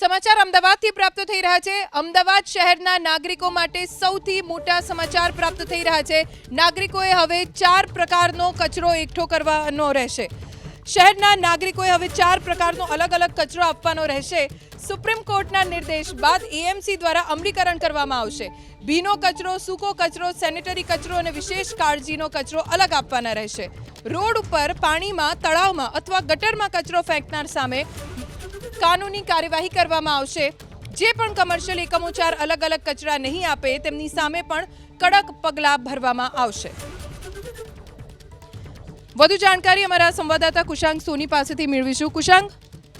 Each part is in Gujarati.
સમાચાર અમદાવાદથી પ્રાપ્ત થઈ રહ્યા છે। અમદાવાદ શહેરના નાગરિકો માટે સૌથી મોટા સમાચાર પ્રાપ્ત થઈ રહ્યા છે। નાગરિકોએ હવે 4 પ્રકારનો કચરો એકઠો કરવાનો રહેશે। શહેરના નાગરિકોએ હવે 4 પ્રકારનો અલગ અલગ કચરો આપવાનો રહેશે। સુપ્રીમ કોર્ટના નિર્દેશ બાદ એએમસી દ્વારા અમલીકરણ કરવામાં આવશે। ભીનો કચરો, સૂકો કચરો, સેનેટરી કચરો અને વિશેષ કાળજીનો કચરો અલગ આપવાના રહેશે। રોડ ઉપર, પાણીમાં, તળાવમાં અથવા ગટરમાં કચરો ફેંકનાર સામે કાનૂની કાર્યવાહી કરવામાં આવશે। જે પણ કમર્શિયલ એકમો 4 અલગ અલગ કચરા નહીં આપે તેમની સામે પણ કડક પગલાં ભરવામાં આવશે। વધુ જાણકારી અમારા સંવાદદાતા કુશાંગ સોની પાસેથી મેળવીશું। કુશાંગ,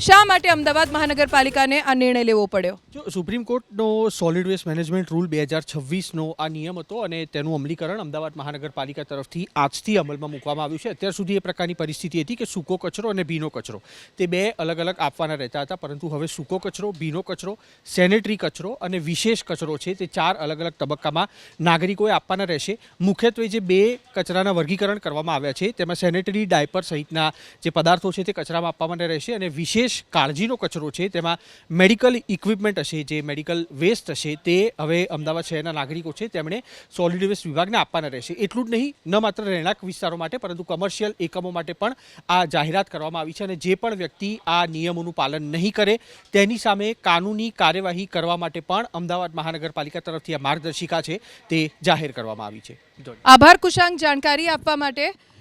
શા માટે અમદાવાદ મહાનગરપાલિકાને આ નિર્ણય લેવો પડ્યો? જો સુપ્રીમ કોર્ટનો સોલિડ વેસ્ટ મેનેજમેન્ટ રૂલ 2026નો આ નિયમ હતો અને તેનું અમલીકરણ અમદાવાદ મહાનગરપાલિકા તરફથી આજથી અમલમાં મૂકવામાં આવ્યું છે। અત્યાર સુધી એ પ્રકારની પરિસ્થિતિ હતી કે સૂકો કચરો અને ભીનો કચરો તે 2 અલગ અલગ આપવાના રહેતા હતા, પરંતુ હવે સૂકો કચરો, ભીનો કચરો, સેનેટરી કચરો અને વિશેષ કચરો છે તે 4 અલગ અલગ તબક્કામાં નાગરિકોએ આપવાના રહેશે। મુખ્યત્વે જે 2 કચરાના વર્ગીકરણ કરવામાં આવ્યા છે તેમાં સેનેટરી, ડાયપર સહિતના જે પદાર્થો છે તે કચરામાં આપવાના રહેશે અને વિશેષ કાળજીનો કચરો છે તેમાં મેડિકલ ઇક્વિપમેન્ટ હશે, જે મેડિકલ વેસ્ટ હશે તે હવે અમદાવાદ શહેરના નાગરિકો છે તેમણે સોલિડ વેસ્ટ વિભાગને આપવાના રહેશે। એટલું જ નહીં, ન માત્ર રહેણાંક વિસ્તારો માટે પરંતુ કમર્શિયલ એકમો માટે પણ આ જાહેરાત કરવામાં આવી છે અને જે પણ વ્યક્તિ આ નિયમોનું પાલન નહીં કરે તેની સામે કાનૂની કાર્યવાહી કરવા માટે પણ અમદાવાદ મહાનગરપાલિકા તરફથી આ માર્ગદર્શિકા છે તે જાહેર કરવામાં આવી છે। આભાર કુશાંગ, જાણકારી આપવા માટે।